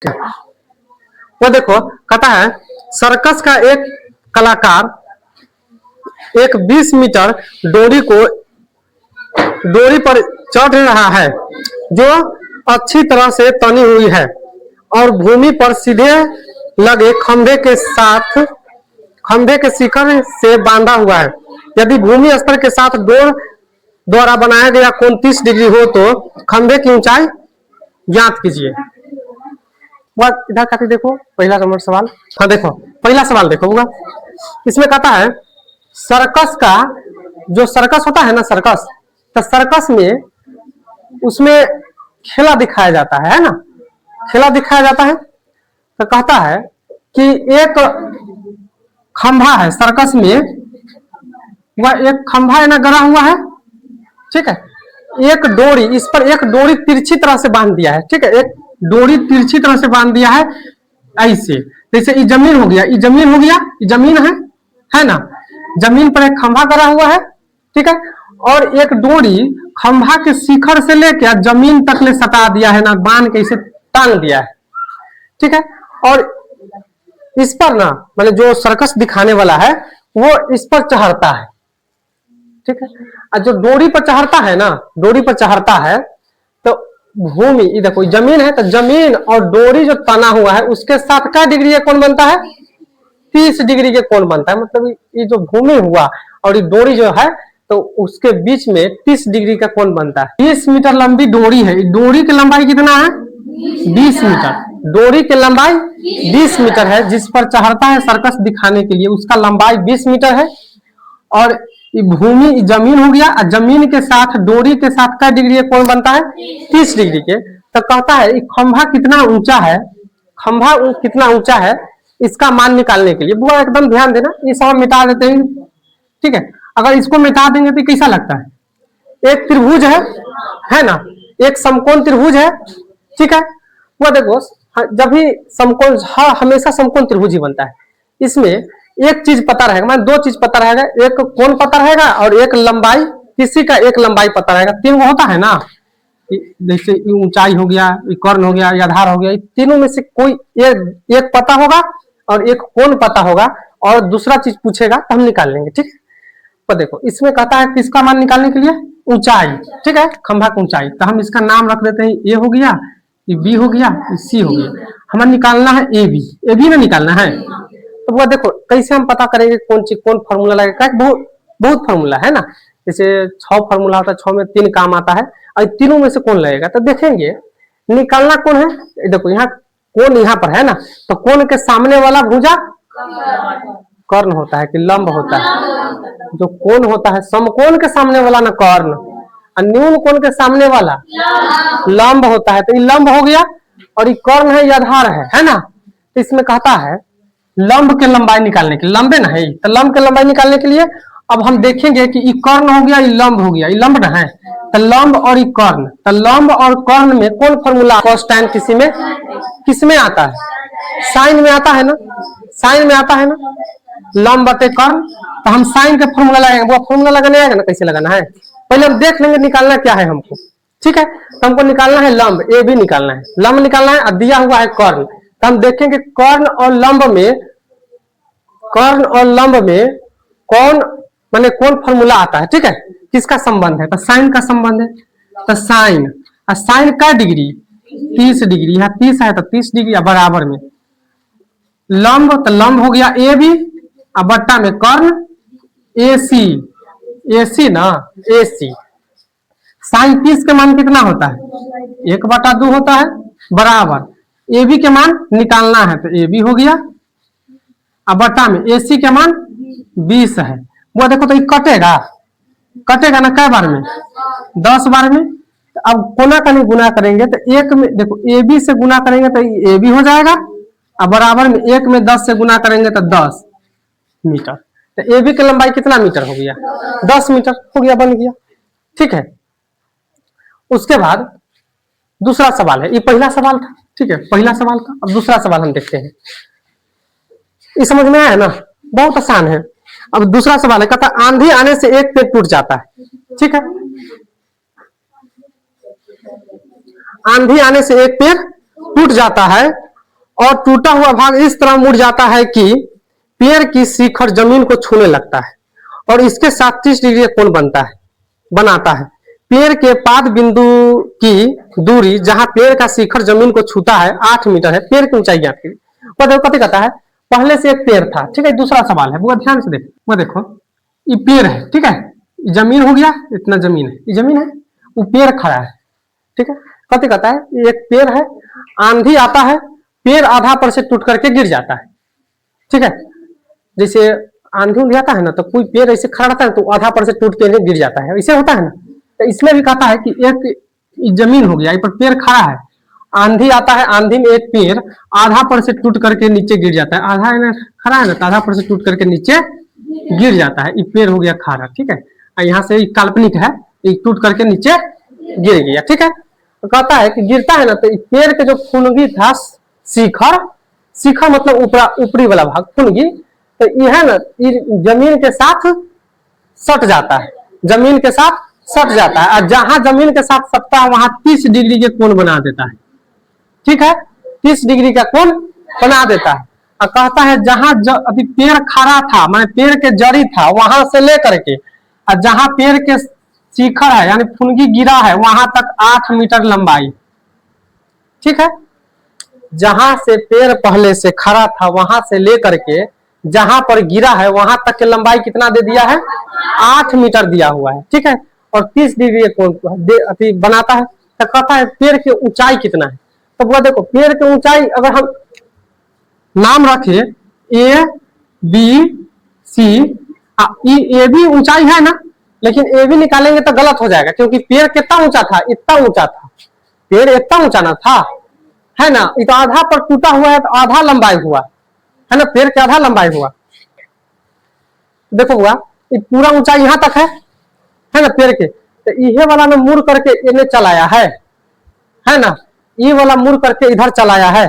वो देखो कहता है सर्कस का एक कलाकार एक 20 मीटर डोरी पर चढ़ रहा है जो अच्छी तरह से तनी हुई है और भूमि पर सीधे लगे खंभे के शिखर से बांधा हुआ है। यदि भूमि स्तर के साथ डोर द्वारा बनाया गया कोण 30 डिग्री हो तो खंभे की ऊंचाई ज्ञात कीजिए। इधर कहते देखो पहला नंबर सवाल। हाँ देखो पहला सवाल देखो होगा, इसमें कहता है सर्कस का जो सर्कस होता है ना सर्कस, तो सर्कस में उसमें खेला दिखाया जाता है ना, खेला दिखाया जाता है। तो कहता है कि एक खंभा है सर्कस में, वह एक खंभा है ना गड़ा हुआ है, ठीक है। एक डोरी, इस पर एक डोरी तिरछी तरह से बांध दिया है, ठीक है। एक डोरी तिरछी तरह से बांध दिया है ऐसे, जैसे ये जमीन हो गया, ये जमीन हो गया, ये जमीन है ना, जमीन पर एक खंभा गड़ा हुआ है, ठीक है। और एक डोरी खंभा के शिखर से लेकर जमीन तक ले सटा दिया है ना, बांध के इसे टांग दिया है, ठीक है। और इस पर ना मतलब जो सर्कस दिखाने वाला है वो इस पर चढ़ता है, ठीक है। और जो डोरी पर चढ़ता है ना, डोरी पर चढ़ता है तो भूमि, ये देखो जमीन है तो जमीन और डोरी जो तना हुआ है उसके साथ क्या डिग्री का कोण बनता है, 30 डिग्री के कोण बनता है। मतलब ये जो भूमि हुआ और ये डोरी जो है तो उसके बीच में 30 डिग्री का कोण बनता है। 20 मीटर लंबी डोरी है, डोरी की लंबाई कितना है 20 मीटर, डोरी की लंबाई 20 मीटर है जिस पर चढ़ता है सर्कस दिखाने के लिए, उसका लंबाई 20 मीटर है। और भूमि जमीन हो गया, जमीन के साथ डोरी के साथ क्या डिग्री का कोण बनता है 30 डिग्री के। तो कहता है खंभा कितना ऊंचा है, खंभा कितना ऊंचा है इसका मान निकालने के लिए वो एकदम ध्यान देना, ये सब मिटा देते हैं, ठीक है। अगर इसको मिटा देंगे तो कैसा लगता है, एक त्रिभुज है ना, एक समकोण त्रिभुज है, ठीक है। वो देखो जब भी समकोण, हमेशा समकोण त्रिभुज ही बनता है। इसमें एक चीज पता रहेगा, मतलब दो चीज पता रहेगा, एक कोण पता रहेगा और एक लंबाई, किसी का एक लंबाई पता रहेगा। तीन वो होता है ना, जैसे ऊंचाई हो गया, कर्ण हो गया, आधार हो गया, तीनों में से कोई एक पता होगा और एक कोण पता होगा और दूसरा चीज पूछेगा तो हम निकाल लेंगे, ठीक है। तो देखो इसमें कहता है किसका मान निकालने के लिए, ऊंचाई, ठीक है, खंभा की ऊंचाई। तो हम इसका नाम रख देते हैं, ए हो गया, ये बी हो गया, ये सी हो गया। हमें निकालना है ए बी ना निकालना है। तो वो देखो कैसे हम पता करेंगे कौन फार्मूला लगेगा, बहुत फार्मूला है ना, जैसे 6 फार्मूला होता है, 6 में 3 काम आता है और तीनों में से कौन लगेगा। तो देखेंगे निकालना कौन है, देखो यहाँ कौन यहाँ पर है ना, तो कौन के सामने वाला भुजा कर्ण होता है कि लंब होता है। जो कोण होता है समकोण के सामने वाला ना कर्ण, और न्यून कोण के सामने वाला लंब होता है। तो ये लंब हो गया और ये कर्ण है, ये आधार है ना। तो इसमें कहता है लंब के लंबाई निकालने के लिए, लंबे ना है तो लंब के लंबाई निकालने के लिए अब हम देखेंगे कि ये कर्ण हो गया, ये लंब हो गया, ये लंब ना है तो लंब और ये कर्ण, तो लंब और कर्ण में कौन फॉर्मूला कोसाइन किसमें आता है, साइन में आता है ना, साइन में आता है ना, लंब बटे कर्ण। तो हम साइन का फॉर्मूला लगाएंगे, वो फॉर्मूला लगाने आएगा ना, कैसे लगाना है पहले हम देख लेंगे, निकालना क्या है हमको, ठीक है। तो हमको निकालना है लंब, ए बी निकालना है, लंब निकालना है और दिया हुआ है कर्ण। तो हम देखेंगे कर्ण और लंब में कौन फॉर्मूला आता है, ठीक है, किसका संबंध है, तो साइन का संबंध है। तो साइन का डिग्री 30 डिग्री, यहाँ 30 है तो 30 डिग्री बराबर में लंब, तो लंब हो गया ए बी और बट्टा में कर्ण ए सी ना, ए सी। साइन 30 के मान कितना होता है 1/2 होता है, बराबर ए बी के मान निकालना है तो ए बी हो गया और बट्टा में ए सी के मान 20 है। वो देखो तो ये कटेगा ना, कै बार में 10 बार में। तो अब कोना का नहीं गुना करेंगे तो एक में देखो ए बी से गुना करेंगे तो ए बी हो जाएगा और बराबर में 1 में 10 से गुना करेंगे तो 10 मीटर। तो ए बी की लंबाई कितना मीटर हो गया 10 मीटर हो गया, बन गया, ठीक है। उसके बाद दूसरा सवाल है, ये पहला सवाल था, ठीक है, पहला सवाल था। अब दूसरा सवाल हम देखते हैं, ये समझ में आया ना, बहुत आसान है। अब दूसरा सवाल है, कहता आंधी आने से एक पेड़ टूट जाता है, ठीक है, आंधी आने से एक पेड़ टूट जाता है और टूटा हुआ भाग इस तरह मुड़ जाता है कि पेड़ की शिखर जमीन को छूने लगता है और इसके साथ 30 डिग्री का कोण बनाता है। पेड़ के पाद बिंदु की दूरी जहां पेड़ का शिखर जमीन को छूता है 8 मीटर है। पेड़ की ऊंचाई ज्ञात कीजिए। वो देखो कथी कहता है, पहले से एक पेड़ था, ठीक है। दूसरा सवाल है, वो ध्यान से देखो, वो देखो ये पेड़ है, ठीक है, जमीन हो गया, इतना जमीन है, ये जमीन है, वो पेड़ खड़ा है, ठीक है। कथी कहता है, ये एक पेड़ है, आंधी आता है, पेड़ आधा पर से टूट करके गिर जाता है, ठीक है। जैसे आंधी उंधी आता है ना, तो कोई पेड़ ऐसे खड़ा रहता है तो आधा पर से टूट के गिर जाता है, ऐसे होता है ना। तो इसमें भी कहता है कि एक जमीन हो गया, पर पेड़ खड़ा है, आंधी आता है, आंधी में एक पेड़ आधा पर से टूट करके नीचे गिर जाता है, आधा है ना खड़ा है ना, तो आधा पर से टूट करके नीचे गिर जाता है, ये पेड़ हो गया खड़ा, ठीक है। यहाँ से काल्पनिक है, ये टूट करके नीचे गिर गया, ठीक है। तो कहता है कि गिरता है ना, तो पेड़ के जो फुनगी था, शिखर मतलब ऊपरी वाला भाग, फुनगी, तो यह है ना जमीन के साथ सट जाता है, जमीन के साथ सट जाता है, और जहां जमीन के साथ सटता है वहां 30 डिग्री के कोण बना देता है, ठीक है। 30 डिग्री का कोण बना देता है। और कहता है जहां अभी पेड़ खड़ा था, माने पेड़ के जड़ी था, वहां से लेकर के और जहां पेड़ के शिखर है यानी फुनगी गिरा है वहां तक 8 मीटर लंबाई, ठीक है। जहां से पेड़ पहले से खड़ा था वहां से लेकर के जहां पर गिरा है वहां तक की लंबाई कितना दे दिया है, 8 मीटर दिया हुआ है, ठीक है। और 30 डिग्री कोण बनाता है। तो कहता है पेड़ की ऊंचाई कितना है। तो वो देखो पेड़ की ऊंचाई अगर हम नाम रखे A B C, A B ऊंचाई है ना, लेकिन ए बी निकालेंगे तो गलत हो जाएगा, क्योंकि पेड़ कितना ऊंचा था, इतना ऊंचा था, पेड़ इतना ऊंचा ना था, है ना। तो आधा पर टूटा हुआ है तो आधा लंबाई हुआ है ना, पेड़ के आधा लंबाई हुआ। देखो हुआ ये पूरा ऊंचाई यहां तक है ना पेड़ के, तो ये वाला में मुड़ करके इन्हें चलाया है ना, ये वाला मुड़ करके इधर चलाया है,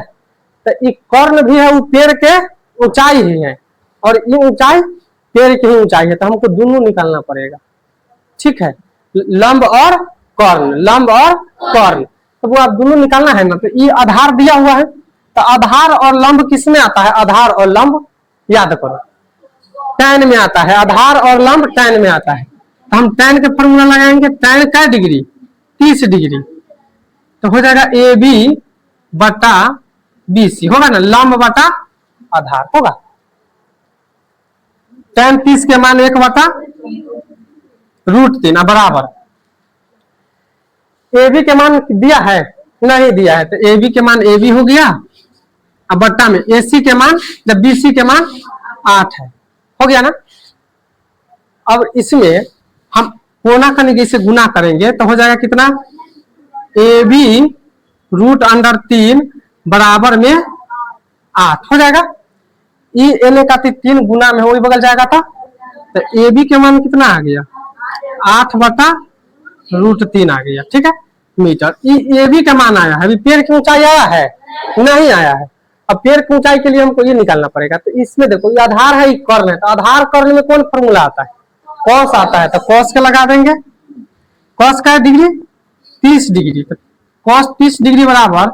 तो ये कर्ण भी है वो पेड़ के ऊंचाई ही है, और ये ऊंचाई पेड़ की ही ऊंचाई है। तो हमको दोनों निकालना पड़ेगा, ठीक है, लंब और कर्ण, लंब और कर्ण। तो वो आप दोनों निकालना है ना। तो ये आधार दिया हुआ है, तो आधार और लंब किसमें आता है, आधार और लंब याद करो tan में आता है, आधार और लंब tan में आता है। तो हम tan के फॉर्मूला लगाएंगे, tan क्या डिग्री, 30 डिग्री, तो हो जाएगा ए बी बटा बी सी, होगा ना, लंब बटा आधार होगा। tan 30 के मान 1 बटा √3 बराबर, ए बी के मान दिया है नहीं दिया है, तो ए बी के मान ए बी हो गया, अब बट्टा में ए सी के मान, जब बी सी के मान 8 है, हो गया ना। अब इसमें हम कोना करने से गुना करेंगे तो हो जाएगा कितना, ए बी √3 बराबर में 8 हो जाएगा। ई एन का 3 गुना में वही बगल जाएगा था, तो ए बी के मान कितना आ गया, 8 बटा √3 आ गया, ठीक है, मीटर। ए बी का मान आया है, अभी पेड़ की ऊंचाई आया है नहीं आया है। अब पेड़ की ऊंचाई के लिए हमको ये निकालना पड़ेगा। तो इसमें देखो ये आधार है, ये कर्ण है, तो आधार कर्ण में कौन फॉर्मूला आता है, कॉस आता है, तो कॉस के लगा देंगे, कॉस का डिग्री 30 डिग्री, तो कॉस 30 डिग्री बराबर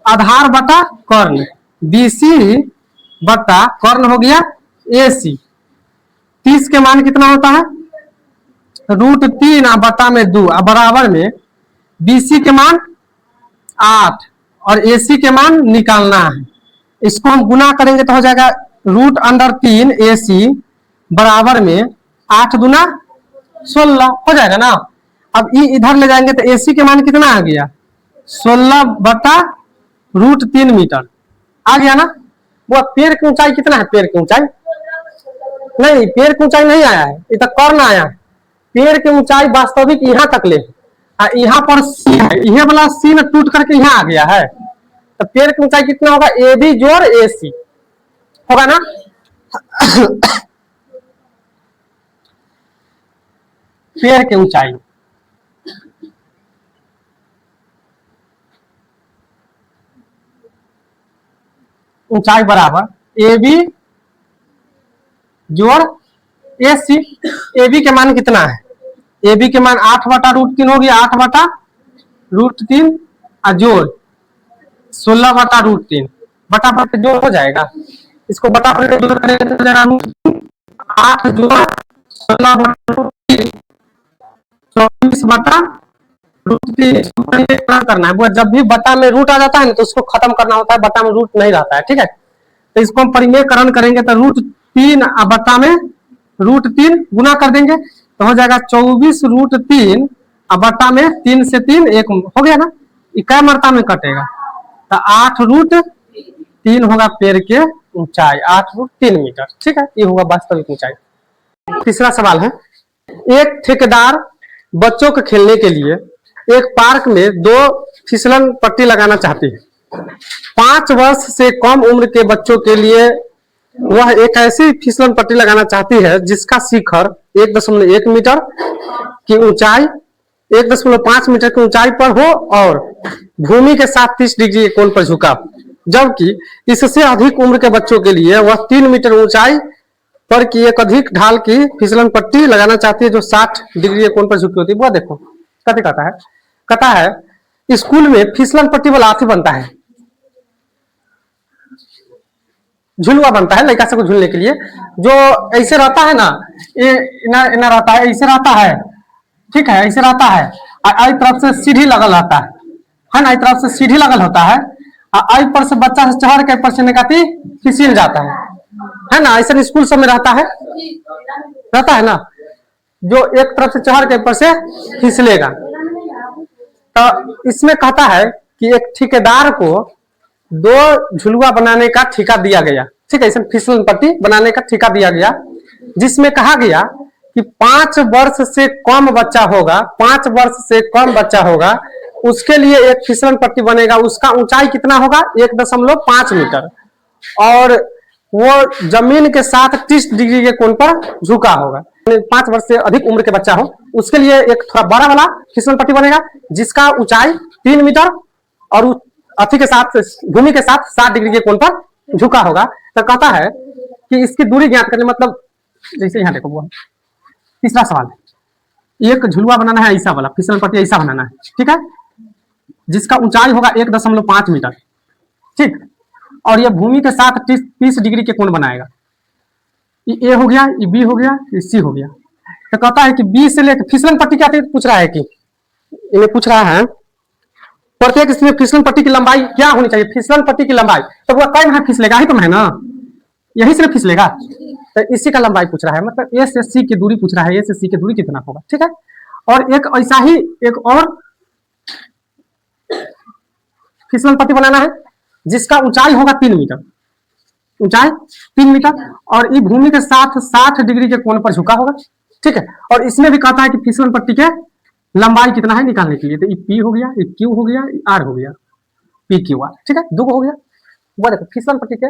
आधार बटा कर्ण, बीसी बटा कर्ण हो गया AC। 30 के मान कितना होता है, √3 बटा में 2 बराबर में BC के मान 8 और AC के मान निकालना है। इसको हम गुना करेंगे तो हो जाएगा √3 AC बराबर में 8 दूना 16 हो जाएगा ना। अब ये इधर ले जाएंगे तो AC के मान कितना आ गया, 16 बटा √3 मीटर आ गया ना। वो पेड़ की ऊंचाई कितना है, पेड़ की ऊंचाई नहीं, पेड़ की ऊंचाई नहीं आया है, ये तो कर्ण आया है। पेड़ की ऊंचाई वास्तविक यहाँ तक ले, यहाँ पर सी है, यह वाला सी में टूट करके यहाँ आ गया है, तो पेड़ की ऊंचाई कितना होगा, ए बी जोड़ ए सी होगा ना। पेड़ की ऊंचाई बराबर ए बी जोड़ ए सी। ए बी के मान कितना है, ए बी के मान 8 बटा √3 हो गया, 8 बटा √3 जोड़ 16 बटा √3, बटा बटा जो हो जाएगा, इसको बटा बटा जो करेंगे 8 जोड़ 16 बटा 24 बटा रूट 3 करना है। वो जब भी बटा में रूट आ जाता है ना तो उसको खत्म करना होता है, बटा में रूट नहीं रहता है, ठीक है। तो इसको हम परिमेयकरण करेंगे तो रूट 3 बटा में रूट 3 गुना कर देंगे तो हो जाएगा 24 रूट 3 बटा में 3 से 3 1 हो गया ना। क्या मात्रा में कटेगा तो 8 रूट 3 होगा पेड़ के ऊंचाई, 8 रूट 3 मीटर, ठीक है। ये होगा वास्तविक ऊंचाई। तीसरा सवाल है, एक ठेकेदार बच्चों के खेलने के लिए एक पार्क में 2 फिसलन पट्टी लगाना चाहती है। 5 वर्ष से कम उम्र के बच्चों के लिए वह एक ऐसी फिसलन पट्टी लगाना चाहती है जिसका शिखर 1.1 मीटर की ऊंचाई 1.5 मीटर की ऊंचाई पर हो और भूमि के साथ 30 डिग्री के कोण पर झुका, जबकि इससे अधिक उम्र के बच्चों के लिए वह 3 मीटर ऊंचाई पर की एक अधिक ढाल की फिसलन पट्टी लगाना चाहती है जो 60 डिग्री के कोण पर झुकी होती है। वो देखो कथी कहता है स्कूल में फिसलन पट्टी वाला हाथी बनता है, झुलवा बनता है लड़का सबको झूलने के लिए, जो ऐसे रहता है ना, ये ना रहता है, ऐसे रहता है, ठीक है, ऐसे रहता है। आई तरफ से सीढ़ी लगल रहता है ना, आई तरफ से सीढ़ी लगल होता है, आई पर से बच्चा से चढ़ के पर से निकाती फिसल जाता है ना। ऐसा स्कूल सब में रहता है ना, जो एक तरफ से चढ़ के पर से फिसलेगा। तो इसमें कहता है कि एक ठेकेदार को 2 झुलुआ बनाने का ठेका दिया गया, ठीक है, इसमें फिसलन पट्टी बनाने का ठेका दिया गया, जिसमें कहा गया कि 5 वर्ष से कम बच्चा होगा, 5 वर्ष से कम बच्चा होगा उसके लिए एक फिसलन पट्टी बनेगा, उसका ऊंचाई कितना होगा 1.5 मीटर और वो जमीन के साथ 30 डिग्री के कोण पर झुका होगा। 5 वर्ष से अधिक उम्र के बच्चा हो उसके लिए एक थोड़ा बड़ा वाला फिसलन पट्टी बनेगा जिसका ऊंचाई 3 मीटर और अथी के साथ भूमि के साथ 60 डिग्री के कोण पर झुका होगा। तो कहता है कि इसकी दूरी ज्ञात करनी, मतलब जैसे यहाँ देखो वो तीसरा सवाल है, एक झुलवा बनाना है ऐसा वाला फिसलन पट्टी ऐसा बनाना है, ठीक है, जिसका ऊंचाई होगा 1.5 मीटर, ठीक, और ये भूमि के साथ 30 डिग्री के कोण बनाएगा। ये ए हो गया, ये बी हो गया, ये सी हो गया। तो कहता है कि बी से लेकर फिसलन पट्टी क्या पूछ रहा है कि इन्हें पूछ रहा है प्रत्येक इसमें फिसलन पट्टी की लंबाई क्या होनी चाहिए, फिसलन पट्टी की लंबाई, तो वो कई में फिसलेगा ही तो है ना, यही से फिसलेगा, तो इसी का लंबाई पूछ रहा है, मतलब ए से सी की दूरी पूछ रहा है, ए से सी की दूरी कितना होगा, ठीक है। और एक ऐसा ही एक और फिसलन पट्टी बनाना है जिसका ऊंचाई होगा 3 मीटर, ऊंचाई 3 मीटर और ये भूमि के साथ 60 डिग्री के कोण पर झुका होगा, ठीक है। और इसमें भी कहता है कि फिसलन पट्टी के लंबाई कितना है निकालने के लिए, तो ये पी हो गया, ये क्यू हो गया, ये आर हो गया, पी क्यू आर, ठीक है, 2 हो गया। वो देखो फिसलन पट्टी के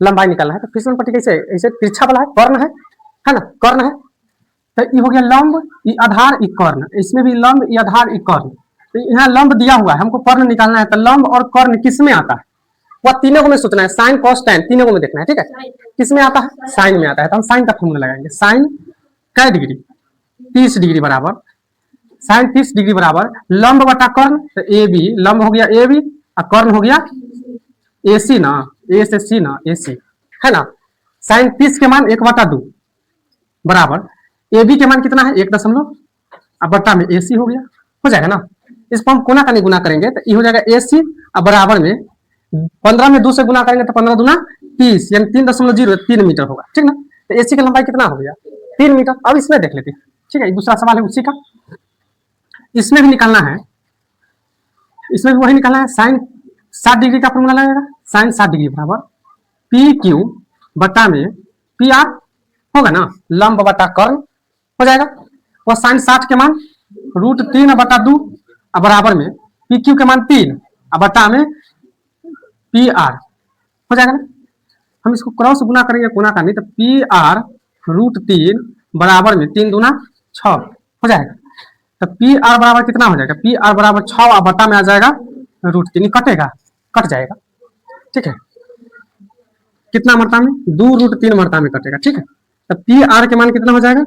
लंबाई निकालना है, तो फिसलन पट्टी कैसे ऐसे तिरछा वाला है, कर्ण है ना, कर्ण है, तो ये हो गया लंब, ये आधार, ये कर्ण, इसमें भी लंब, ये आधार, ये कर्ण, तो यहाँ लंब दिया हुआ है, हमको कर्ण निकालना है, तो लंब और कर्ण किस में आता है, वह तीनों को में सोचना है, साइन कॉस टैन तीनों को में देखना है, ठीक है, किस में आता है, साइन में आता है, तो हम साइन का फॉर्मूला लगाएंगे, साइन कै डिग्री 30 डिग्री बराबर साइन 30 डिग्री बराबर लंब बटा कर्ण, तो ए बी, लंब हो गया ए बी और कर्ण हो गया ए सी ना, ए से सी ना, ए सी है ना। साइन 30 के मान 1/2 बराबर ए बी के मान कितना है 1 अब बट्टा में ए सी हो गया, हो जाएगा ना। इसको हम कोना का नहीं गुना करेंगे तो ये हो जाएगा ए सी और बराबर में 15 में 2 से गुना करेंगे तो 15 दूना 30 यानी 3.03 मीटर होगा, ठीक ना। तो ए सी की लंबाई कितना हो गया 3 मीटर। अब इसमें देख लेते हैं, ठीक है, दूसरा सवाल है उसी का, इसमें भी निकालना है, इसमें भी वही निकालना है, साइन 60 डिग्री का फॉर्मूला लगेगा, साइन 60 डिग्री बराबर पी क्यू बटा में पी आर होगा ना, लंब बटा कर्ण हो जाएगा, और साइन 60 के मान √3/2 बराबर में पी क्यू के मान 3 बटा में पी आर हो जाएगा ना। हम इसको क्रॉस गुना करेंगे, गुना का नहीं, तो पी आर √3 बराबर में 3 दूना 6 हो जाएगा। तो पी आर बराबर कितना हो जाएगा, पी आर बराबर 6 बटा में आ जाएगा √3, कटेगा, कट जाएगा, ठीक है, कितना मरता में 2√3 मरता में कटेगा, ठीक है। तो पी आर के मान कितना हो जाएगा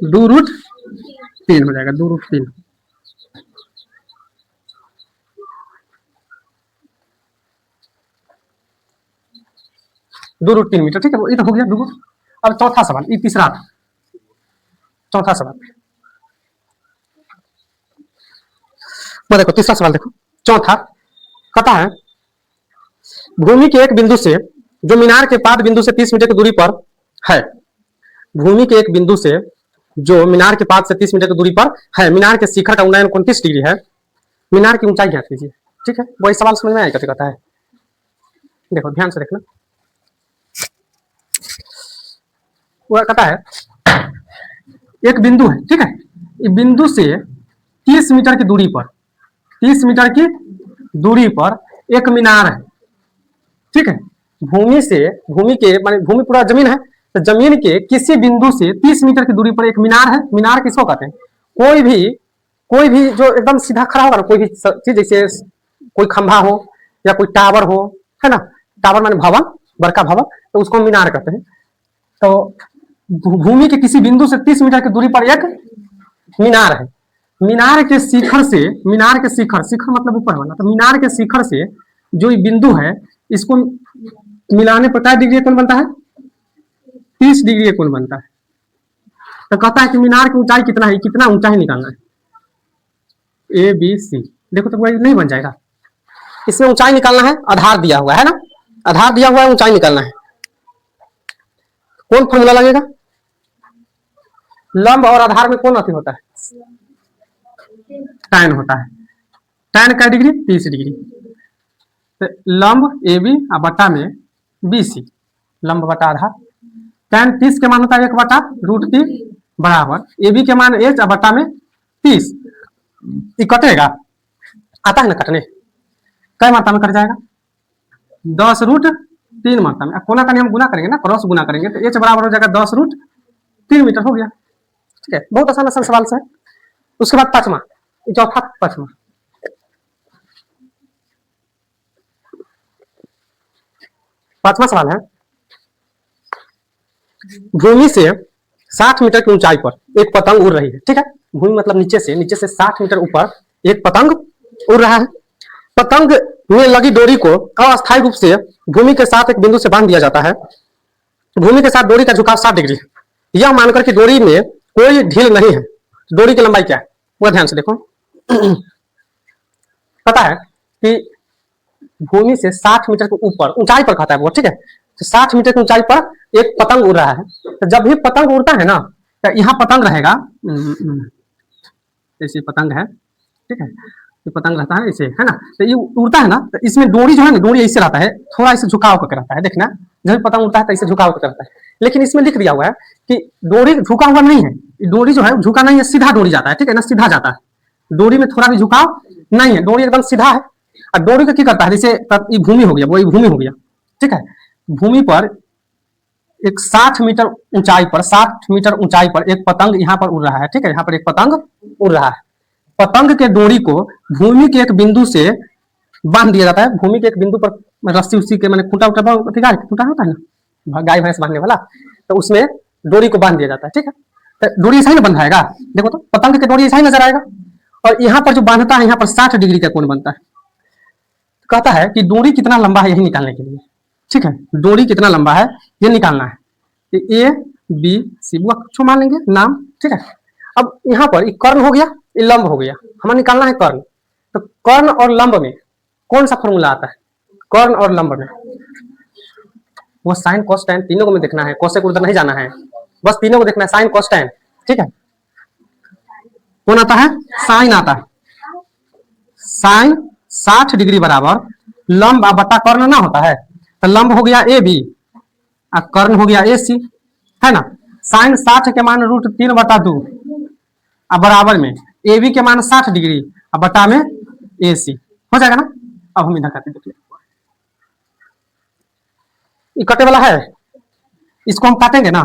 2√3 हो जाएगा, 2√3। 2√3 मीटर, ठीक है, ये तो हो गया दो। अब चौथा सवाल, ये तीसरा था, चौथा सवाल वो देखो, तीसरा सवाल देखो, चौथा कहता है भूमि के एक बिंदु से जो मीनार के पाद बिंदु से 30 मीटर की दूरी पर है, भूमि के एक बिंदु से जो मीनार के पाद से 30 मीटर की दूरी पर है, मीनार के शिखर का उन्नयन 29 डिग्री है, मीनार की ऊंचाई ज्ञात कीजिए। ठीक है, वही सवाल समझ में आएगा कैसे कहता है, देखो ध्यान से देखना। वह कहता है एक बिंदु है, ठीक है, इस बिंदु से 30 मीटर की दूरी पर, 30 मीटर की दूरी पर एक मीनार है, ठीक है, भूमि से, भूमि के माने भूमि पूरा जमीन है, तो जमीन के किसी बिंदु से 30 मीटर की दूरी पर एक मीनार है। मीनार किसको कहते हैं? कोई भी जो एकदम सीधा खड़ा होगा ना, कोई भी चीज, जैसे कोई खंभा हो या कोई टावर हो, है ना, टावर माने भवन, बड़का भवन, तो उसको मीनार कहते हैं। तो भूमि के किसी बिंदु से 30 मीटर की दूरी पर एक मीनार है। मीनार के शिखर से, मीनार के शिखर, शिखर मतलब ऊपर वाला, तो मीनार के शिखर से जो बिंदु है, इसको मिलाने पर क्या डिग्री कोण बनता है? 30 डिग्री कोण बनता है। तो कहता है कि मीनार की ऊंचाई कितना है, कितना ऊंचाई निकालना है, ए बी सी। देखो तो वही नहीं बन जाएगा, इसमें ऊंचाई निकालना है, आधार दिया हुआ है ना, आधार दिया हुआ है, ऊंचाई निकालना है। कौन फॉर्मूला लगेगा? लंब और आधार में कौन अति होता है? tan होता है। tan का डिग्री 30 डिग्री, तो लंब ए बी और बटा में बी सी, लंब बटा आधार। tan 30 के मान होता है 1/√3 बराबर ए बी के मान h और बटा में 30। ये कटेगा, आता है ना कटने, कई मात्रा में कट जाएगा? 10√3 मात्रा में। कोना का नियम गुना करेंगे ना, क्रॉस गुना करेंगे, तो h बराबर हो जाएगा 10√3 मीटर, हो गया। ठीक है, बहुत आसान आसान सवाल से है। उसके बाद पांचवा, चौथा पांचवा, पांचवा सवाल है भूमि से 60 मीटर की ऊंचाई पर एक पतंग उड़ रही है। ठीक है, भूमि मतलब नीचे से 60 मीटर ऊपर एक पतंग उड़ रहा है। पतंग में लगी डोरी को अस्थायी रूप से भूमि के साथ एक बिंदु से बांध दिया जाता है। भूमि के साथ डोरी का झुकाव 60 डिग्री है। यह मानकर कि डोरी में कोई ढील नहीं है, डोरी की लंबाई क्या है वह ध्यान से देखो। पता है कि भूमि से 60 मीटर के ऊपर ऊंचाई पर कहता है वो, ठीक है, तो 60 मीटर की ऊंचाई पर एक पतंग उड़ रहा है। तो जब भी पतंग उड़ता है ना, तो यहाँ पतंग रहेगा, ऐसे पतंग है, ठीक है, ये पतंग रहता है इसे, है ना, तो ये उड़ता है ना, तो इसमें डोरी जो है ना, डोरी ऐसे रहता है, थोड़ा इसे झुकाव करके रहता है। देखना, जब पतंग उड़ता है तो इसे झुकाव करके रहता है, लेकिन इसमें लिख दिया हुआ है कि डोरी झुका हुआ नहीं है, डोरी जो है झुका नहीं है, सीधा डोरी जाता है, ठीक है ना, सीधा जाता है, डोरी में थोड़ा भी झुकाव नहीं है, डोरी एकदम सीधा है। और डोरी का क्या करता है, जैसे ये भूमि हो गया, वो भूमि हो गया, ठीक है, भूमि पर एक 60 मीटर ऊंचाई पर, 60 मीटर ऊंचाई पर एक पतंग यहाँ पर उड़ रहा है। ठीक है, यहाँ पर एक पतंग उड़ रहा है। पतंग के डोरी को भूमि के एक बिंदु से बांध दिया जाता है। भूमि के एक बिंदु पर रस्सी उसी के मैंने खूंटा उठा खूंटा होता है ना, गाय भैंस बांधने वाला, तो उसमें डोरी को बांध दिया जाता है। ठीक है, तो डोरी ऐसा ही ना बंधाएगा, देखो तो पतंग के डोरी ऐसा ही नजर आएगा। और यहाँ पर जो बांधता है, यहाँ पर 60 डिग्री का कोण बनता है। कहता है कि डोरी कितना लंबा है यही निकालने के लिए। ठीक है, डोरी कितना लंबा है ये निकालना है। ए बी सी वो अक्षर मान लेंगे नाम। ठीक है, अब यहाँ पर कर्ण हो गया, ये लंब हो गया, हमें निकालना है कर्ण। तो कर्ण और लंब में कौन सा फॉर्मूला आता है? कर्ण और लंब में वो साइन कॉस टैन तीनों को में देखना है, कोसेक उधर नहीं जाना है, बस तीनों को देखना है, साइन कॉस टैन। ठीक है, कौन आता है? साइन आता है। साइन 60 डिग्री बराबर लंब बटा कर्ण ना होता है, तो लंब हो गया ए बी और कर्ण हो गया ए सी, है ना। साइन 60 के मान √3/2 और बराबर में ए बी के मान 60 डिग्री और बटा में ए सी हो जाएगा ना। अब हम इधर करके देखिए, ये कटे वाला है, इसको हम काटेंगे ना,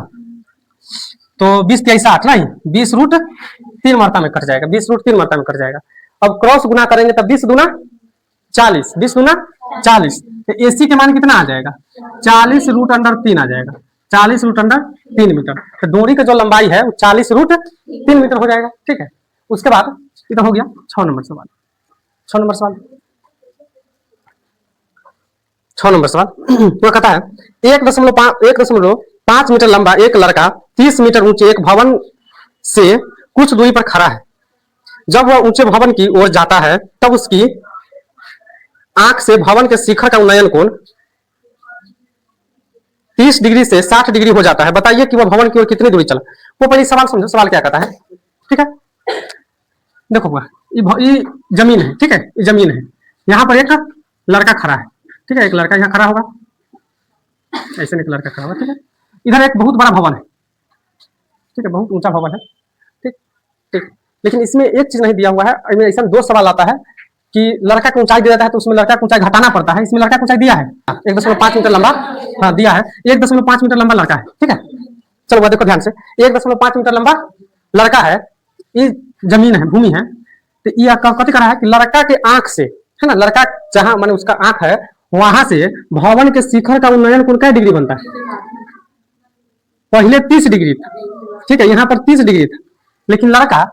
तो 20×3 नहीं, 20√3 मात्रा में कट जाएगा, 20√3 मात्रा में कट जाएगा। अब क्रॉस गुना करेंगे तब 20 दूना 40, 20 दूना 40, तो एसी के मान कितना आ जाएगा? 40√3 आ जाएगा, 40√3 मीटर। तो डोरी का जो लंबाई है वो 40√3 मीटर हो जाएगा। ठीक है, उसके बाद इधर हो गया 6 नंबर सवाल। 6 नंबर सवाल, 6 नंबर सवाल। वो कहता है 1.5 मीटर लंबा एक लड़का 30 मीटर ऊंचे एक भवन से कुछ दूरी पर खड़ा है। जब वह ऊंचे भवन की ओर जाता है तब उसकी आंख से भवन के शिखर का उन्नयन कोण 30 डिग्री से 60 डिग्री हो जाता है। बताइए कि वह भवन की ओर कितनी दूरी चला। वो पहले सवाल समझो, सवाल क्या कहता है। ठीक है, देखो ये जमीन है, ठीक है, ये जमीन है, यहाँ पर एक लड़का खड़ा है, ठीक है, एक लड़का यहाँ खड़ा होगा, ऐसे एक लड़का खड़ा होगा, ठीक है, इधर एक बहुत बड़ा भवन है, ठीक है, बहुत ऊंचा भवन है, ठीक ठीक। लेकिन इसमें एक चीज नहीं दिया हुआ है, इसमें ऐसा 2 सवाल आता है कि लड़का की ऊंचाई दिया जाता है तो उसमें लड़का की ऊंचाई घटाना पड़ता है। इसमें लड़का की ऊंचाई दिया है 1.5 मीटर लंबा, हाँ दिया है, 1.5 मीटर लंबा लड़का है, ठीक है। चलो वह देखो ध्यान से, 1.5 मीटर लंबा लड़का है, ये जमीन है, भूमि है, तो यह कथी कर रहा है कि लड़का के आंख से, है ना, लड़का जहां माने उसका आंख है वहां से भवन के शिखर का उन्नयन कोण क्या डिग्री बनता है। पहले 30 डिग्री था, ठीक है, यहाँ पर 30 डिग्री था, लेकिन लड़का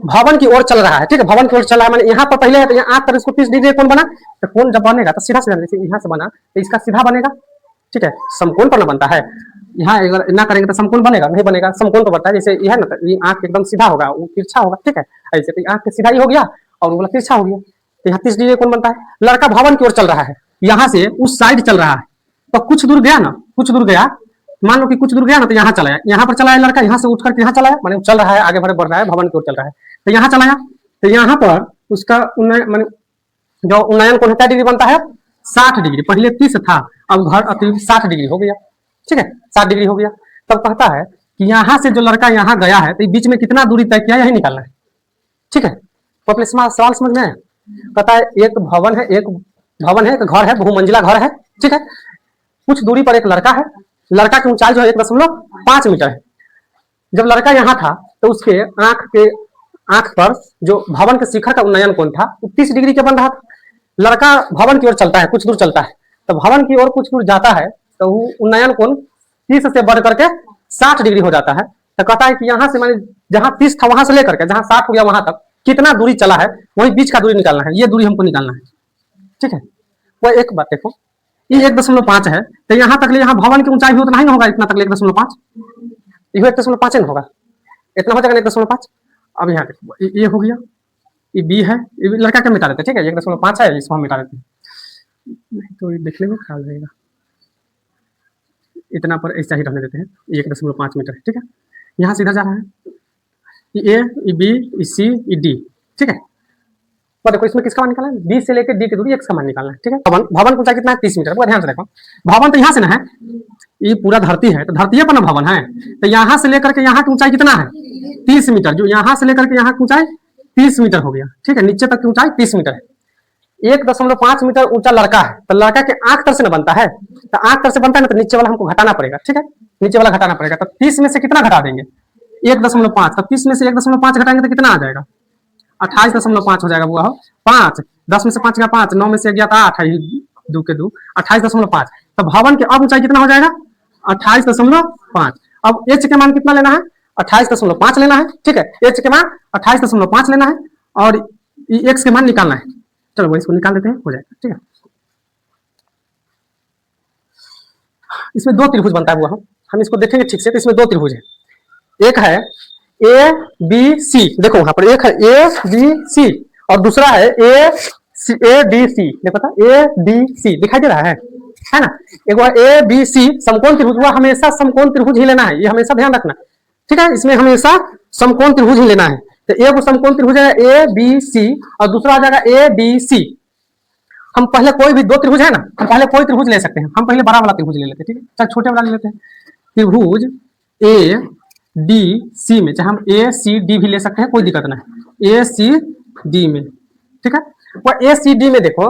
भवन की ओर चल रहा है, ठीक है, भवन की ओर चल रहा है, माने यहाँ पर पहले है तो यहाँ आंख पर इसको 30 डिग्री कौन बना, तो कौन जब बनेगा तो सीधा सीधा यहाँ से बना तो इसका सीधा बनेगा, ठीक है, समकोण पर ना बनता है। यहाँ अगर ना करेंगे तो समकोण बनेगा नहीं, बनेगा, समकोण तो बनता है, जैसे यह ना ये आंख एकदम सीधा होगा, वो तिरछा होगा, ठीक है, ऐसे तो आंख सीधा ही हो गया और वो तिरछा हो गया, तो यहाँ 30 डिग्री कौन बनता है। लड़का भवन की ओर चल रहा है, यहाँ से उस साइड चल रहा है, तो कुछ दूर गया ना, कुछ दूर गया, मान लो कि कुछ दूर गया ना, तो यहाँ चला, यहाँ पर चला है लड़का, यहाँ से उठ करके यहाँ चला है, माने चल रहा है, आगे बढ़ रहा है, भवन की ओर चल रहा है, तो यहाँ चलाया, तो यहाँ पर उसका उन्नयन जो उन्नयन कोण कितना डिग्री बनता है, 60 डिग्री। पहले 30 था, अब घर अतिरिक्त 60 डिग्री हो गया, ठीक है, 60 डिग्री हो गया। तब कहता है कि यहाँ से जो लड़का यहाँ गया है तो बीच में कितना दूरी तय किया, यही निकालना है, ठीक है। तो अपने सवाल समझ में आया। कहता है एक भवन है, एक घर है, बहुमंजिला घर है, ठीक है, कुछ दूरी पर एक लड़का है, लड़का की ऊंचाई जो है 1.5 मीटर है। जब लड़का यहाँ था तो उसके आंख पर जो भवन के शिखर का उन्नयन कोण था वो 30 डिग्री के बन रहा था। लड़का भवन की ओर चलता है, कुछ दूर चलता है, तो भवन की ओर कुछ दूर जाता है तो वो उन्नयन कोण 30 से बढ़ करके 60 डिग्री हो जाता है। तो कहता है कि यहाँ से मैंने जहां 30 था वहां से लेकर के जहां 60 हो गया वहां तक कितना दूरी चला है, वही बीच का दूरी निकालना है, ये दूरी हमको निकालना है, ठीक है। वह एक बात देखो, ये 1.5 है, तो यहाँ तक यहाँ भवन की ऊंचाई भी उतना ही होगा, इतना तक 1.5, ये 1.5 नहीं होगा, इतना हो जाएगा 1.5। अब यहाँ देखो ये हो गया, ये बी है, ये लड़का क्या मिटा देते, ठीक है, 1.5 है, इसको हम मिटा देते हैं, नहीं तो देखने में ख्याल रहेगा, इतना पर ऐसा ही रहने देते हैं, 1.5 मीटर, ठीक है। यहाँ सीधा जा रहा है, ये ए, ये बी, ये सी, ये डी, ठीक है। तो देखो इसमें किसका मान निकालना है, बी से लेकर डी की दूरी, एक्स का मान निकालना है, ठीक है। भवन ऊंचाई कितना है, 30 मीटर। ध्यान से देखो, भवन तो यहाँ से ना है, ये पूरा धरती है, तो धरती पर ना भवन है, तो यहाँ से लेकर के यहाँ की ऊंचाई कितना है, 30 मीटर। जो यहाँ से लेकर के यहाँ की ऊंचाई 30 मीटर हो गया, ठीक है, नीचे तक की ऊंचाई 30 मीटर है। 1.5 मीटर ऊंचा लड़का है, तो लड़का के आंख तर से ना बनता है, तो आंख तर से बनता है ना, तो नीचे वाला हमको घटाना पड़ेगा, ठीक है, नीचे वाला घटाना पड़ेगा। तो 30 में से कितना घटा देंगे, 1.5, तो 30 में से 1.5 घटाएंगे तो कितना आ जाएगा, 28.5 हो जाएगा। वो 5, 10 में से 5 गया 5, 9 में से गया था 8, 2 के 2, 28.5। तो भवन के अब ऊंचाई कितना हो जाएगा, 28.5। अब एच के मान कितना लेना है, 28.5 लेना है, ठीक है, एच के मान 28.5 लेना है और एक्स के मान निकालना है। चलो वो इसको निकाल देते हैं, हो जाएगा, ठीक है। इसमें 2 त्रिभुज बनता है, वो हम इसको देखेंगे ठीक से। तो इसमें 2 त्रिभुज है, एक है ए बी सी, देखो वहां पर एक है ए बी सी और दूसरा है ए डी सी, देखो था ए डी सी दिखाई दे रहा है ना। एक बार ए बी सी समकोण त्रिभुज, वो हमेशा समकोण त्रिभुज ही लेना है, ये हमेशा ध्यान रखना, ठीक है। इसमें हमेशा समकोण त्रिभुज ही लेना है। तो एक समकोण त्रिभुज है ए बी सी और दूसरा आ जाएगा ए डी सी। हम पहले कोई भी 2 त्रिभुज है ना, हम पहले कोई त्रिभुज ले सकते हैं, हम पहले बड़ा वाला त्रिभुज ले लेते हैं, ठीक है, चाहे छोटे वाला ले लेते हैं। त्रिभुज ए डी सी में चाहे हम ए सी डी भी ले सकते हैं, कोई दिक्कत नहीं, ए सी डी में, ठीक है। और ए सी डी में देखो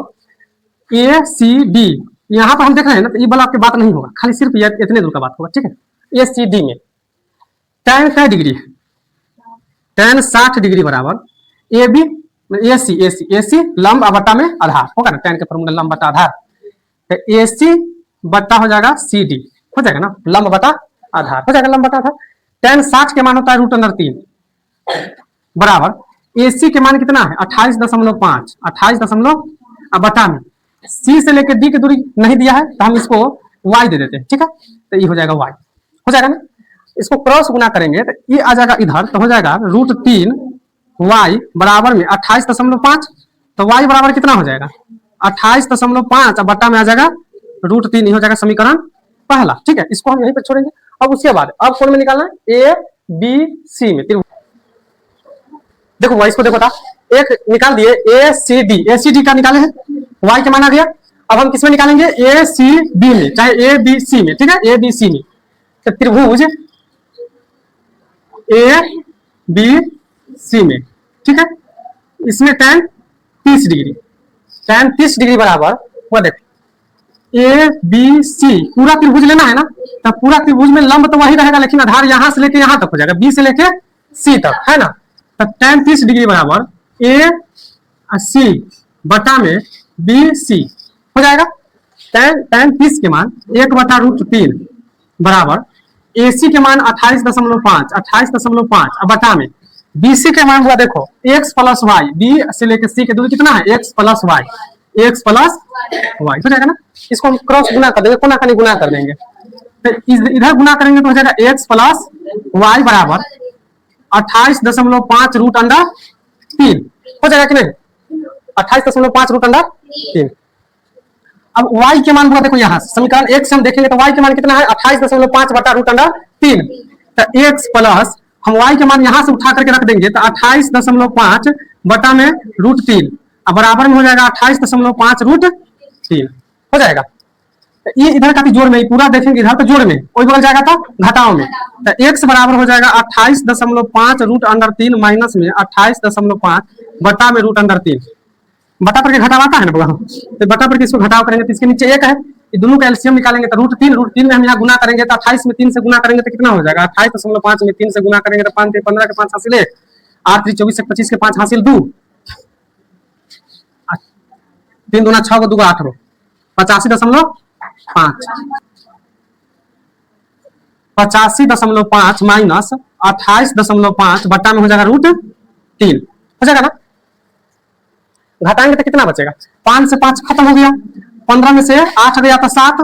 ए सी डी, यहाँ पर हम देख रहे हैं ना, तो ये वाला आपकी बात नहीं होगा, खाली सिर्फ ये इतने दूर का बात होगा, ठीक है। ए सी डी में tan क्या डिग्री है, tan 60 डिग्री बराबर ए बी ए सी लंब बटा में आधार होगा ना, tan के फॉर्मूला लंब बटा आधार, तो ए सी बटा हो जाएगा सी डी, हो जाएगा ना, लंब बटा आधार हो जाएगा, लंब बटा आधार। tan 60 के मान होता है √3 बराबर ए सी के मान कितना है 28.5, 28 बटा में सी से लेकर डी की दूरी नहीं दिया है तो हम इसको y दे देते हैं, ठीक है। तो ये हो जाएगा y, हो जाएगा ना। इसको क्रॉस गुना करेंगे तो ये आ जाएगा इधर, तो हो जाएगा √3 y बराबर में 28.5। तो y बराबर कितना हो जाएगा 28.5 और बट्टा में आ जाएगा √3। ये हो जाएगा समीकरण पहला, ठीक है। इसको हम यहीं पर छोड़ेंगे। अब उसके बाद अब कौन में निकालना है, ए बी सी में। देखो वाई इसको देखो था, एक निकाल दिए ए सी डी का निकाले हैं, वाई के मान आ गया। अब हम किसमें निकालेंगे, ए सी बी में, चाहे ए बी सी में, ठीक है, ए बी सी में। तो त्रिभुज ए बी सी में, ठीक है, इसमें tan 30 डिग्री, tan 30 डिग्री बराबर वो देखो ए बी सी पूरा त्रिभुज लेना है ना। तो पूरा त्रिभुज में लंब तो वही रहेगा, लेकिन आधार यहां से लेके यहां तक हो जाएगा, बी से लेके सी तक, है ना। तो tan 30 डिग्री बराबर ए सी बटा में बी सी हो जाएगा। tan 30 के मान 1/√3 बराबर ए सी के मान 28.5 बटा में बी सी के मान हुआ देखो x प्लस वाई, बी से लेकर सी के दूरी कितना है x plus Y, x plus Y हो जाएगा ना। इसको हम क्रॉस गुना कर देंगे, कोना खानी गुना कर देंगे, तो इधर गुना करेंगे तो हो जाएगा x प्लस वाई बराबर 28.5 √3 हो जाएगा कि नहीं, 28.5 √3। अब y के मान हुआ देखो यहाँ समीकरण एक से हम देखेंगे तो y के मान कितना है 28.5 बटा √3। तो x प्लस हम y के मान यहाँ से उठा करके रख देंगे तो 28.5 बटा में √3 अब बराबर में हो जाएगा 28.5 √3 हो जाएगा। तो ये इधर का भी जोड़ में ही पूरा देखेंगे, इधर तो जोड़ में वही बदल जाएगा तो घटाओ में। तो x बराबर हो जाएगा 28.5 √3 माइनस में 28.5 बटा में √3। बटा पर के घटावाता है ना बड़ा, तो बटा पर के इसको घटाव करेंगे तो इसके नीचे एक है, ये दोनों का एलसीएम निकालेंगे तो √3 में हम यहाँ गुना करेंगे तो 28 में 3 से गुना करेंगे तो कितना हो जाएगा 28.5 में 3 से गुना करेंगे तो 5 15 के 5 हासिल 1 8 3 24 25 के 5 हासिल 2 3 दूना 6 2 8 85.5 माइनस 28.5 बट्टा में हो जाएगा √3 हो जाएगा ना। घटाएंगे तो कितना बचेगा, 5 से 5 खत्म हो गया, 15 में से 8 गया तो 7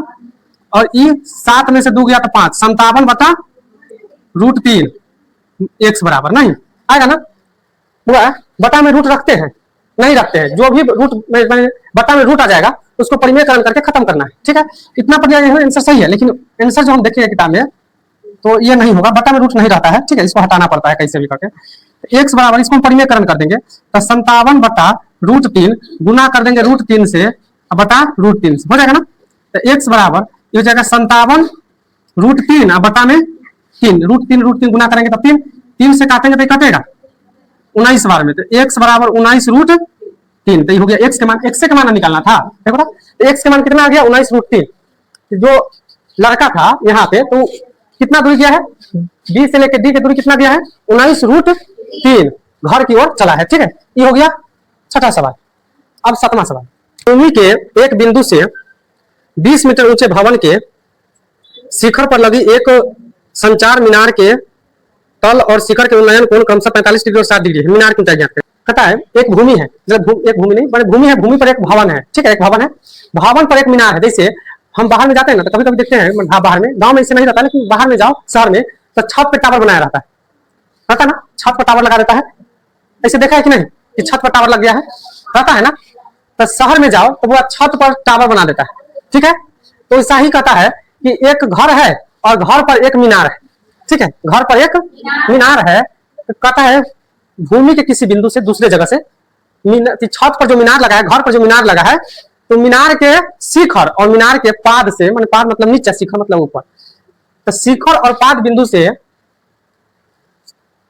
और ई 7 में से 2 गया तो 5, 57 बटा √3 x बराबर नहीं आएगा ना। हुआ बटा में रूट रखते हैं नहीं रखते हैं, जो भी रूट बटा में रूट आ जाएगा उसको परिमेयकरण करके खत्म करना है, ठीक है। इतना पर आंसर सही है, लेकिन आंसर जो हम देखेंगे किताब में तो ये नहीं होगा, बटा में रूट नहीं रहता है, ठीक है, इसको हटाना पड़ता है कैसे भी करके। x बराबर इसको हम परिमेयकरण कर देंगे तो 57 बटा √3 गुना कर देंगे √3 से बटा √3 से हो जाएगा ना। तो x बराबर ये हो जाएगा 57 √3 बटा में 3 √3 गुना करेंगे तो 3 से काटेंगे तो कटेगा 19 बार में, तो x बराबर 19 √3। तो ये हो गया x के मान, x के मान निकालना था देखो ना, तो x के मान कितना आ गया 19 √3। जो लड़का था यहाँ पे तो कितना दूरी गया है, b से लेकर d की दूरी कितना दिया है 19 √3 घर की ओर चला है, ठीक है। ये हो गया छठा सवाल। अब सातवां सवाल, भूमि के एक बिंदु से 20 मीटर ऊंचे भवन के शिखर पर लगी एक संचार मीनार के तल और शिखर के उन्नयन कोण क्रमशः 45 डिग्री और 60 डिग्री है। मीनार की ऊंचाई ज्ञात करें। कहता है एक भूमि है, एक भूमि नहीं बड़े भूमि है, भूमि पर एक भवन है, ठीक है, एक भवन है, भवन पर एक मीनार है। जैसे हम बाहर में जाते हैं ना तो कभी कभी देखते हैं बाहर में, गाँव में इसे नहीं रहता, लेकिन बाहर में जाओ शहर में तो छत पे टावर बनाया रहता है ना, छत पर टावर लगा देता है, ऐसे देखा है कि नहीं कि छत पर टावर लग गया है, रहता है ना। तो शहर में जाओ तो वो छत पर टावर बना देता है, ठीक है। तो ऐसा ही कहता है कि एक घर है और घर पर एक मीनार है, ठीक है, घर पर एक मीनार है। तो कहता है भूमि के किसी बिंदु से दूसरे जगह से छत पर जो मीनार लगा है, घर पर जो मीनार लगा है, तो मीनार के शिखर और मीनार के पाद से, मान पाद मतलब नीचे, शिखर मतलब ऊपर, तो शिखर और पाद बिंदु से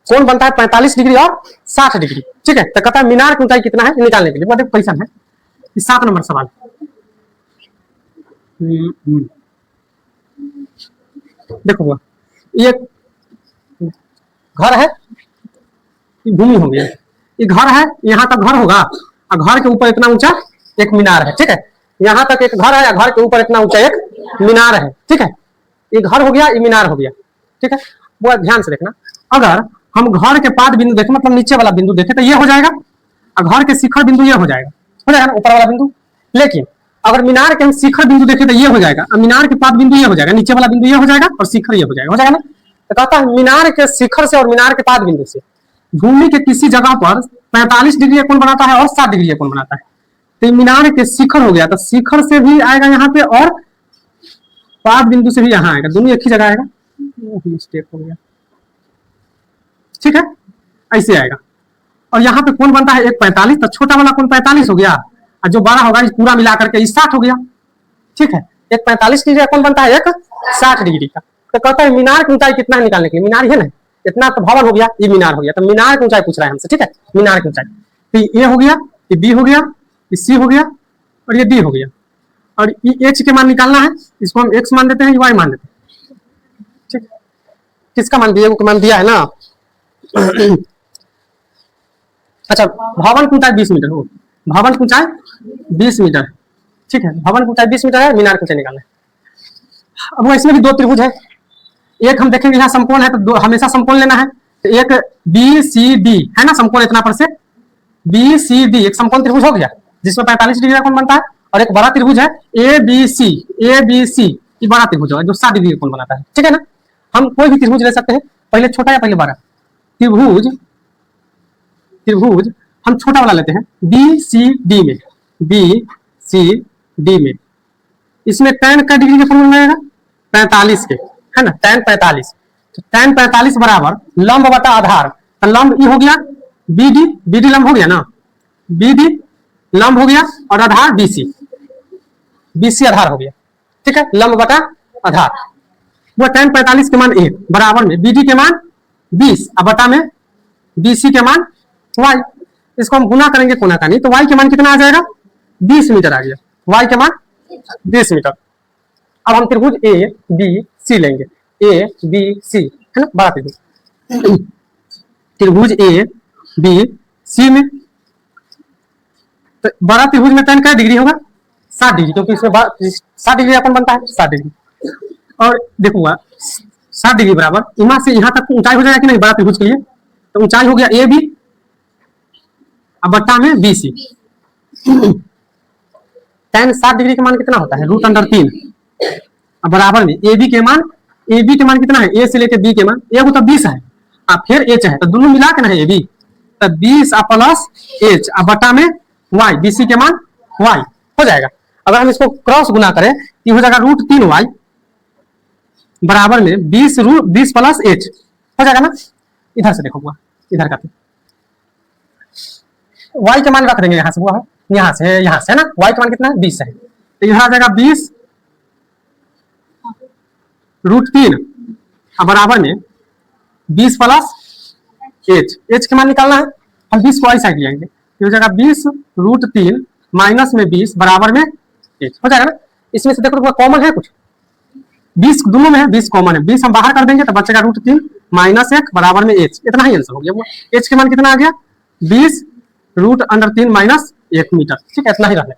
कोण बनता है 45 डिग्री और 60 डिग्री, ठीक है। तो कहता है मीनार की ऊंचाई कितना है निकालने के लिए। देखो क्वेश्चन है 7 नंबर सवाल। देखो ये घर है, भूमि हो गया, ये घर है, यहाँ तक घर होगा और घर के ऊपर इतना ऊंचा एक मीनार है, ठीक है। यहाँ तक एक घर है या घर के ऊपर इतना ऊंचा एक मीनार है, ठीक है। ये घर हो गया, ये मीनार हो गया, ठीक है। वो ध्यान से देखना, अगर हम घर के पाद बिंदु देखें, मतलब नीचे वाला बिंदु देखें तो ये हो जाएगा, और घर के शिखर बिंदु ये हो जाएगा ना ऊपर वाला बिंदु। लेकिन अगर मीनार के हम शिखर बिंदु देखें तो ये हो जाएगा, मीनार के पाद बिंदु ये हो जाएगा, नीचे वाला बिंदु ये हो जाएगा और शिखर ये हो जाएगा ना। तो कहता है मीनार के शिखर से और मीनार के पाद बिंदु से भूमि के किसी जगह पर 45 डिग्री कोण बनाता है और 60 डिग्री कोण बनाता है। तो मीनार के शिखर हो गया, तो शिखर से भी आएगा यहाँ पे और पाद बिंदु से भी यहाँ आएगा, दोनों एक ही जगह आएगा। मिस्टेक हो गया, ठीक है, ऐसे आएगा। और यहाँ पे कोण बनता है एक 45, तो छोटा वाला कोण 45 हो गया और जो बड़ा होगा पूरा मिलाकर के 60 हो गया, ठीक है। एक 45 डिग्री का कोण बनता है, एक 60 डिग्री का। तो कहता है मीनार की ऊंचाई कितना है निकालने के लिए, मीनार है ना, इतना तो भवन हो गया, ये मीनार हो गया, तो मीनार की ऊंचाई पूछ रहा है हमसे, ठीक है, मीनार की ऊंचाई। तो ये हो गया, ये बी हो गया, ये सी हो गया और ये डी हो गया। और ये एच के मान निकालना है, इसको हम एक्स मान देते हैं, वाई मान देते हैं, ठीक। किसका मान दिया, मान दिया है ना। अच्छा, भवन की ऊंचाई 20 मीटर हो, भवन की ऊंचाई 20 मीटर, ठीक है, भवन की ऊंचाई 20 मीटर है, मीनार की ऊंचाई निकालना है। अब इसमें भी दो त्रिभुज है, एक हम देखेंगे यहाँ समकोण है तो हमेशा समकोण लेना है। तो एक बी सी डी है ना, समकोण इतना पर से बी सी डी एक समकोण त्रिभुज हो गया जिसमें 45 डिग्री का कोण बनता है। और एक बड़ा त्रिभुज है ए बी सी, ये बड़ा त्रिभुज है जो 60 डिग्री का कोण बनाता है, ठीक है ना। हम कोई भी त्रिभुज ले सकते हैं, पहले छोटा या पहले बड़ा। त्रिभुज हम छोटा वाला लेते हैं, बी सी डी में, बी सी डी में इसमें tan का डिग्री का फॉर्मूला आएगा 45 के, है ना, tan 45। तो tan 45 बराबर लंब बटा आधार, तो लंब ये हो गया BD, BD लंब हो गया ना, BD लंब हो गया और आधार BC, BC आधार हो गया, ठीक है, लंब बटा आधार। वो tan 45 के मान 1 बराबर में BD के मान 20 और बटा में BC के मान y। इसको हम गुना करेंगे कोना का नहीं, तो y के मान कितना आ जाएगा, 20 मीटर आ गया, y के मान 20 मीटर। अब हम त्रिभुज ए बी सी लेंगे, ए बी सी है ना, बड़ा त्रिभुज। त्रिभुज ए बी सी में, तो बड़ा त्रिभुज में tan का डिग्री होगा 60 डिग्री, क्योंकि इसमें 60 डिग्री अपन बनता है 60 डिग्री। और देखूंगा 60 डिग्री बराबर यहाँ से यहाँ तक ऊंचाई हो जाएगा कि नहीं बड़ा त्रिभुज के लिए, तो ऊंचाई हो गया ए बी अब बट्टा में बी सी। tan 60 डिग्री के मान कितना होता है, √3 अब बराबर में ए बी के मान कितना है, ए से लेके बी के मान, ए को तो 20 है और फिर एच है, तो दोनों मिला के ना है ए बी, तो 20 प्लस एच अब बट्टा में वाई, बी सी के मान वाई हो जाएगा। अगर हम इसको क्रॉस गुना करें तो हो जाएगा √3y बराबर में 20 प्लस एच हो जाएगा ना। इधर से देखो, इधर का y के मान रख देंगे यहाँ से, वो है यहाँ से है ना, y के मान कितना है 20 है, तो यहाँ आ जाएगा 20 √3 अब बराबर में 20 प्लस एच के मान निकालना है, हम 20 को आई साइड लेंगे, तो हो जाएगा 20 √3 माइनस में 20 बराबर में एच हो जाएगा ना। इसमें से देखो कॉमन है कुछ, 20 दोनों में है, 20 कॉमन है, 20 हम बाहर कर देंगे तो बचेगा √3 माइनस 1 बराबर में एच, इतना ही आंसर हो गया। वो एच के मान कितना आ गया 20 √3 माइनस 1 मीटर, ठीक है, इतना ही रहने।